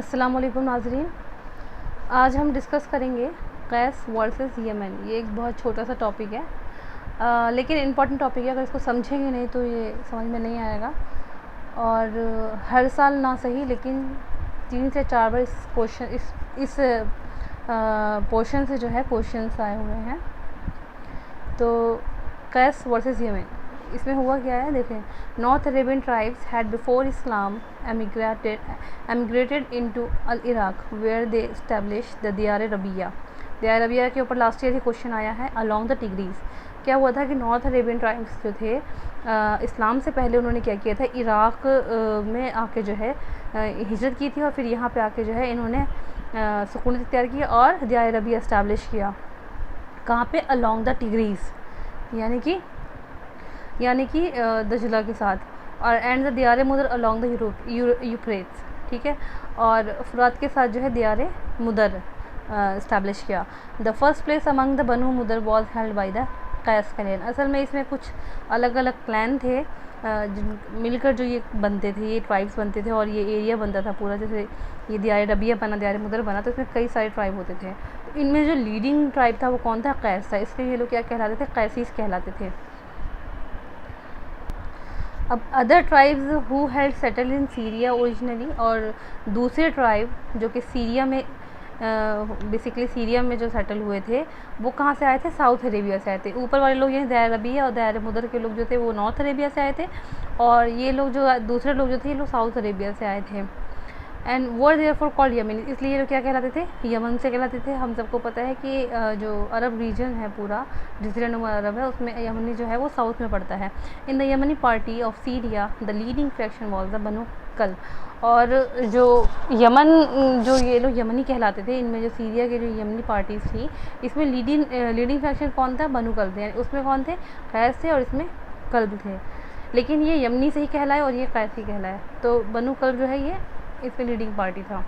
अस्सलाम वालेकुम नाज़रीन। आज हम डिस्कस करेंगे कैस वर्सेस यमन। ये एक बहुत छोटा सा टॉपिक है, लेकिन इम्पॉर्टेंट टॉपिक है। अगर इसको समझेंगे नहीं तो ये समझ में नहीं आएगा। और हर साल ना सही लेकिन 3 से 4 बार इस पोर्शन से जो है क्वेश्चंस आए हुए हैं। तो कैस वर्सेस यमन, इसमें हुआ क्या है देखें। North Arabian tribes had before Islam emigrated into al Iraq where they establish the Diyar Rabia. दियार रबिया के ऊपर लास्ट ईयर ही क्वेश्चन आया है। अलॉन्ग द टिग्रीज क्या हुआ था कि नॉर्थ अरेबियन ट्राइब्स जो थे इस्लाम से पहले उन्होंने क्या किया था, इराक में आके जो है हिजरत की थी और फिर यहाँ पे आके जो है इन्होंने सुकून इख्तियार किया और दियार रबिया इस्टेब्लिश किया। कहाँ पे? अलॉन्ग द टिग्रीज, यानी कि दजला के साथ, और एंड द दियार मुदर अलॉन्ग द यूफ्रेट्स, ठीक है। और फुरात के साथ जो है दियार मुदर इस्टेब्लिश किया। The first place among the Banu Mudar was held by the Qais clan. असल में इसमें कुछ अलग अलग क्लैन थे मिलकर जो ये बनते थे, ये ट्राइब्स बनते थे और ये एरिया बनता था पूरा। जैसे ये दियार रबिया बना, दियार मुदर बना, तो इसमें कई सारे ट्राइब होते थे। तो इनमें जो लीडिंग ट्राइब था वो कौन था? कैस था। इसलिए ये लोग क्या कहलाते थे? कैसीस कहलाते थे। अब other tribes who had settle in Syria originally, और दूसरे ट्राइब जो कि सीरिया में बेसिकली सीरिया में जो सेटल हुए थे वो कहाँ से आए थे? साउथ अरेबिया से आए थे। ऊपर वाले लोग यानी दियार रबिया और दियार मुदर के लोग जो थे वो नॉर्थ अरेबिया से आए थे, और ये लोग जो दूसरे लोग जो थे ये लोग साउथ अरेबिया से आए थे। And were therefore called Yemen, इसलिए ये लोग क्या कहलाते थे? यमन से कहलाते थे। हम सबको पता है कि जो अरब रीजन है पूरा जज़ीरा नुमा अरब है, उसमें यमनी जो है वो साउथ में पड़ता है। In the Yamani party of Syria the leading fraction was the Banu Kalb. और जो यमन, जो ये लोग यमनी कहलाते थे, इनमें जो सीरिया के जो यमनी पार्टीज़ थी इसमें लीडिंग फ्रैक्शन कौन था? बनु कल्ब थे। उसमें कौन थे? कैस थे और इसमें कल्ब थे। लेकिन ये यमनी से ही कहलाए और ये कैसी कहलाए, तो बनु कल्ब जो है ये इसमें लीडिंग पार्टी था।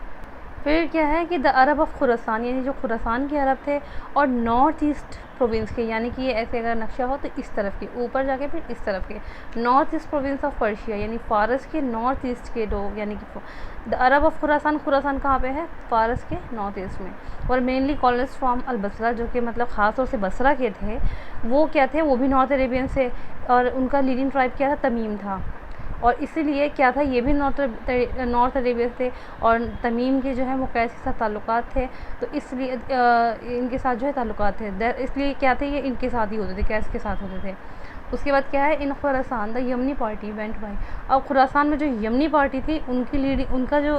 फिर क्या है कि द अरब ऑफ खुरासान, यानी जो खुरासान के अरब थे और नॉर्थ ईस्ट प्रोविंस के, यानी कि ये ऐसे अगर नक्शा हो तो इस तरफ के ऊपर जाके फिर इस तरफ के north east province of Persia, यानी फ़ारस के नॉर्थ ईस्ट के लोग, यानी कि the Arab of Khorasan. Khorasan कहाँ पे है? फ़ारस के नॉर्थ ईस्ट में। और मेनली कॉलोनिस्ट फ्राम अल बसरा, जो कि मतलब ख़ास तौर से बसरा के थे, वो क्या थे? वो भी नॉर्थ अरेबियन से, और उनका लीडिंग ट्राइब क्या था? तमीम था। और इसीलिए क्या था, ये भी नॉर्थ अरेबिया थे और तमीम के जो है वो कैस के साथ ताल्लुकात थे, तो इसलिए इनके साथ जो है ताल्लुकात थे, इसलिए क्या थे, ये इनके साथ ही होते थे, कैस के साथ होते थे। उसके बाद क्या है? In Khurasan the Yamani party went by. अब खुरासान में जो यमनी पार्टी थी उनकी लीडिंग, उनका जो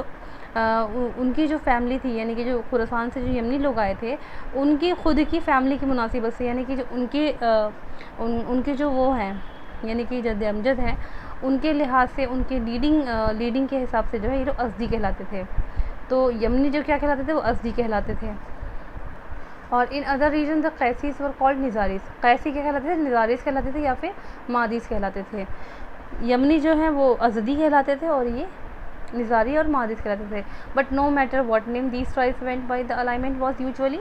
उनकी जो फैमिली थी, यानी कि जो खुरासान से जो यमनी लोग आए थे उनकी खुद की फैमिली की मुनासिबत से, यानी कि जो उनके जो वो हैं, यानी कि जद अमजद हैं, उनके लिहाज से, उनके लीडिंग के हिसाब से जो है ये लोग अज़दी कहलाते थे। तो यमनी जो क्या कहलाते थे? वो अज़दी कहलाते थे। और in other region the Qaisis were called Nizaris. Qaisi क्या कहलाते थे? निज़ारीस कहलाते थे या फिर मादीस कहलाते थे। यमनी जो है वो अज़दी कहलाते थे और ये निज़ारी और मादिस कहलाते थे। But no matter what name these tribes went by the alignment was usually,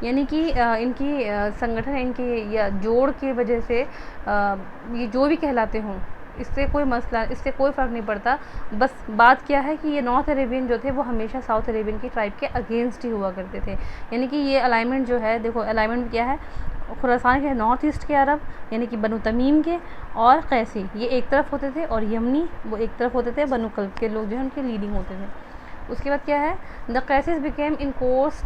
यानी कि इनकी संगठन, इनकी या जोड़ की वजह से ये जो भी कहलाते हों, इससे कोई मसला, इससे कोई फ़र्क नहीं पड़ता। बस बात क्या है कि ये नॉर्थ अरेबियन जो थे वो हमेशा साउथ अरेबियन की ट्राइब के अगेंस्ट ही हुआ करते थे। यानी कि ये अलाइनमेंट जो है, देखो अलाइनमेंट क्या है, खुरासान के नॉर्थ ईस्ट के अरब यानी कि बनु तमीम के और कैसी, ये एक तरफ होते थे, और यमनी वो एक तरफ होते थे, बनु कल्ब के लोग जो है उनके लीडिंग होते थे। उसके बाद क्या है? The Cassis became in course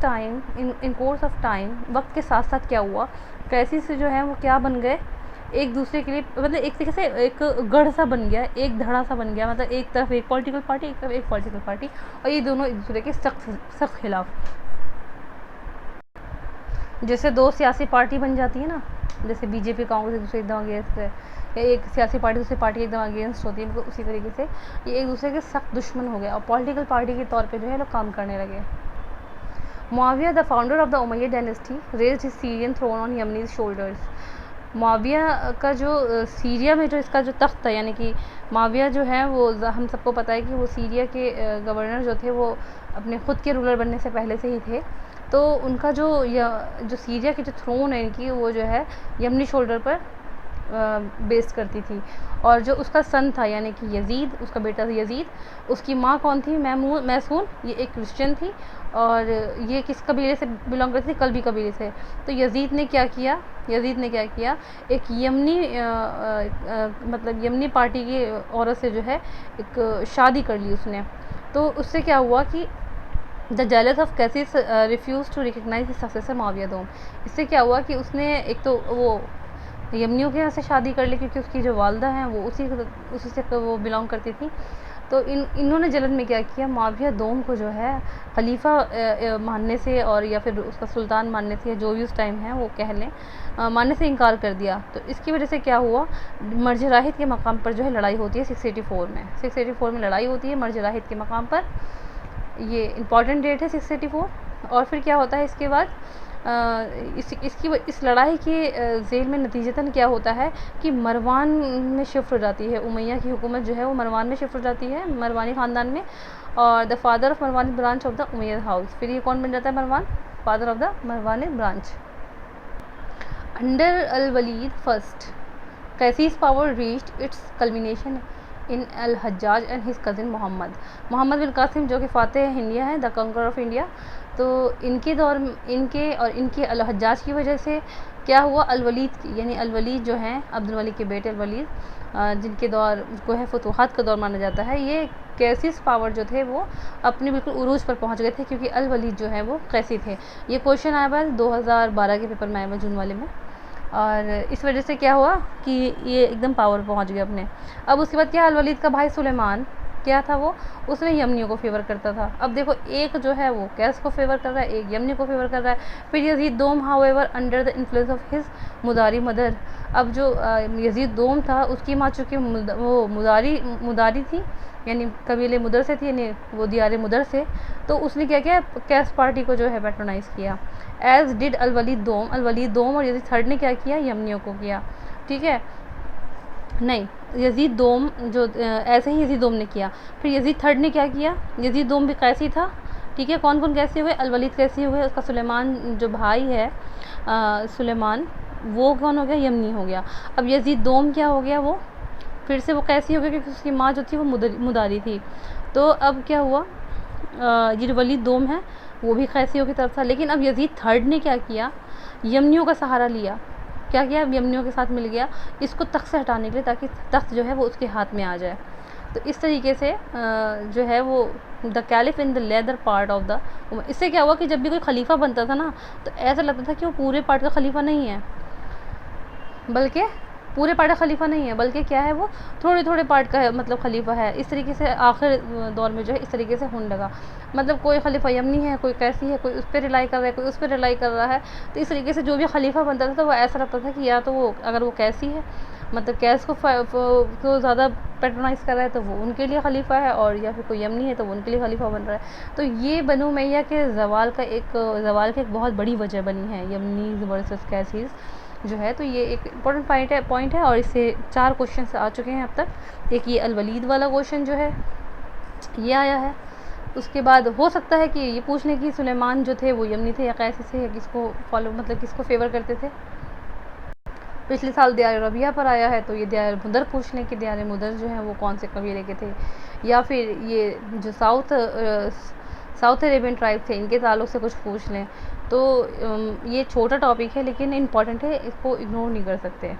of time, वक्त के साथ साथ क्या हुआ, कैसिस जो है वो क्या बन गए? एक दूसरे के लिए, मतलब एक तरीके से एक गढ़ सा बन गया, एक धड़ा सा बन गया। मतलब एक तरफ एक पॉलिटिकल पार्टी, एक तरफ एक पॉलिटिकल पार्टी, और ये दोनों एक दूसरे के सख्त खिलाफ। जैसे दो सियासी पार्टी बन जाती है ना, जैसे बीजेपी कांग्रेस एक दूसरे एकदम अगेंस्ट है, या एक सियासी पार्टी दूसरी पार्टी एकदम अगेंस्ट होती है, इनको उसी तरीके से ये एक दूसरे के सख्त दुश्मन हो गया और पॉलिटिकल पार्टी के तौर पे जो है लोग काम करने लगे। Muawiya the founder of the Umayyad dynasty raised his Syrian throne on Yamanis shoulders. Muawiya का जो सीरिया में जो इसका जो तख्त था, यानी कि मुआविया जो है वो हम सबको पता है कि वो सीरिया के गवर्नर जो थे वो अपने ख़ुद के रूलर बनने से पहले से ही थे। तो उनका जो सीरिया की जो थ्रोन है इनकी, वो जो है यमनी शोल्डर पर बेस्ड करती थी। और जो उसका सन था यानी कि यजीद, उसका बेटा था यजीद, उसकी माँ कौन थी? मैसून। ये एक क्रिश्चियन थी और ये किस कबीले से बिलोंग करती थी? कल्बी कबीले से। तो यजीद ने क्या किया, एक यमनी मतलब यमनी पार्टी की औरत से जो है एक शादी कर ली उसने। तो उससे क्या हुआ कि the jealous of Qaisis refuse to recognise his successor Muawiya दोम। इससे क्या हुआ कि उसने एक तो वो यमनियों के यहाँ से शादी कर ली क्योंकि उसकी जो वालदा हैं वो उसी से वो बिलोंग करती थी। तो इन्होंने जलन में क्या किया, मुआविया दोम को जो है खलीफा मानने से और या फिर उसका सुल्तान मानने से, या जो भी उस टाइम है वो कह लें, मानने से इनकार कर दिया। तो इसकी वजह से क्या हुआ, मर्ज राहिद के मकाम पर जो है लड़ाई होती है 684 में। 684 में लड़ाई होती है मर्ज राहिद के मकाम पर। ये इम्पॉर्टेंट डेट है 684। और फिर क्या होता है इसके बाद, इस लड़ाई के ज़ेल में नतीजतन क्या होता है कि मरवान में शिफ्ट हो जाती है, उमैया की हुकूमत जो है वो मरवान में शिफ्ट हो जाती है, मरवानी ख़ानदान में। और the father of Marwani branch of the Umayyad house, फिर ये कौन बन जाता है? Marwan, father of the Marwani branch. Under al Walid first, Qaisis power reached its culmination in al Hajjaj and his cousin Muhammad bin Qasim, जो कि फ़ातेह India है, द कंकर ऑफ इंडिया। तो इनके दौर इनके अल हज्जाज की वजह से क्या हुआ, अल वलीद यानी अल वलीद जो हैं अब्दुल मलिक के बेटे अल वलीद, जिनके दौर को है फतूहात का दौर माना जाता है, ये कैसीस पावर जो थे वो अपने बिल्कुल उरूज पर पहुंच गए थे क्योंकि अल वलीद जो है वो कैसी थे। ये क्वेश्चन आया हुआ 2012 के पेपर में आया हुआ, जून वाले में। और इस वजह से क्या हुआ कि ये एकदम पावर पहुंच गया अपने। अब उसके बाद क्या, अल वलीद का भाई सुलेमान क्या था, वो उसने यमनियों को फेवर करता था। अब देखो, एक जो है वो कैस को फेवर कर रहा है, एक यमनी को फेवर कर रहा है। फिर यजीद दोम however under the influence of his Mudari mother. अब जो यजीद दोम था उसकी माँ चूँकि वो मुदारी थी यानी कबीले मुदर से थी, यानी वो दियारे मुदर से, तो उसने क्या किया, कैस पार्टी को जो है पैट्रोनाइज किया। एज डिड अल वलीद दोम और यजीद थर्ड ने क्या किया, यमनियों को किया। ठीक है, नहीं, यजीद दोम जो ऐसे ही यजीद दोम ने किया। फिर यजीद थर्ड ने क्या किया, यजीद दोम भी कैसी था। ठीक है, कौन कौन कैसे हुए, अल वलीद कैसी हुए, उसका सुलेमान जो भाई है सुलेमान, वो कौन हो गया, यमनी हो गया। अब यजीद दोम क्या हो गया, वो फिर से वो कैसी हो गई क्योंकि उसकी माँ जो थी वो मुदारी थी। तो अब क्या हुआ, ये जो वलीद दोम है वो भी कैसियों की तरफ था। लेकिन अब यजीद थर्ड ने क्या किया, यमनियों का सहारा लिया। क्या किया, यमनियों के साथ मिल गया इसको तख्त से हटाने के लिए, ताकि तख्त जो है वो उसके हाथ में आ जाए। तो इस तरीके से जो है वो the caliph in the leather part of the, इससे क्या हुआ कि जब भी कोई खलीफा बनता था ना तो ऐसा लगता था कि वो पूरे पार्ट का खलीफा नहीं है, बल्कि पूरे पार्ट का खलीफा नहीं है, बल्कि क्या है, वो थोड़े थोड़े पार्ट का है, मतलब खलीफा है। इस तरीके से आखिर दौर में जो है इस तरीके से होने लगा। मतलब कोई खलीफा यमनी है, कोई कैसी है, कोई उस पर रिलाई कर रहा है, कोई उस पर रिलाई कर रहा है। तो इस तरीके से जो भी खलीफा बनता था तो वो ऐसा लगता था कि या तो वो, अगर वो कैसी है मतलब कैस को ज़्यादा पैट्रोनाइज़ कर रहा है तो वो उनके लिए खलीफा है, और या फिर कोई यमनी है तो वो उनके लिए खलीफा बन रहा है। तो ये बनु उमैया के ज़वाल की एक बहुत बड़ी वजह बनी है, यमनीज़ वर्सेस कैसीज़ जो है। तो ये एक इम्पोर्टेंट पॉइंट है और इससे 4 क्वेश्चन आ चुके हैं अब तक। एक ये अल वलीद वाला क्वेश्चन जो है ये आया है। उसके बाद हो सकता है कि ये पूछ लें कि सुलेमान जो थे वो यमनी थे या कैसे से, या किसको फॉलो मतलब किसको फेवर करते थे। पिछले साल दियार रबिया पर आया है तो ये दियार मुदर पूछ लें कि दियार मुदर जो है वो कौन से कबीले के थे, या फिर ये जो साउथ अरेबियन ट्राइब थे इनके ताल्लुक़ से कुछ पूछ लें। तो ये छोटा टॉपिक है लेकिन इम्पॉर्टेंट है, इसको इग्नोर नहीं कर सकते।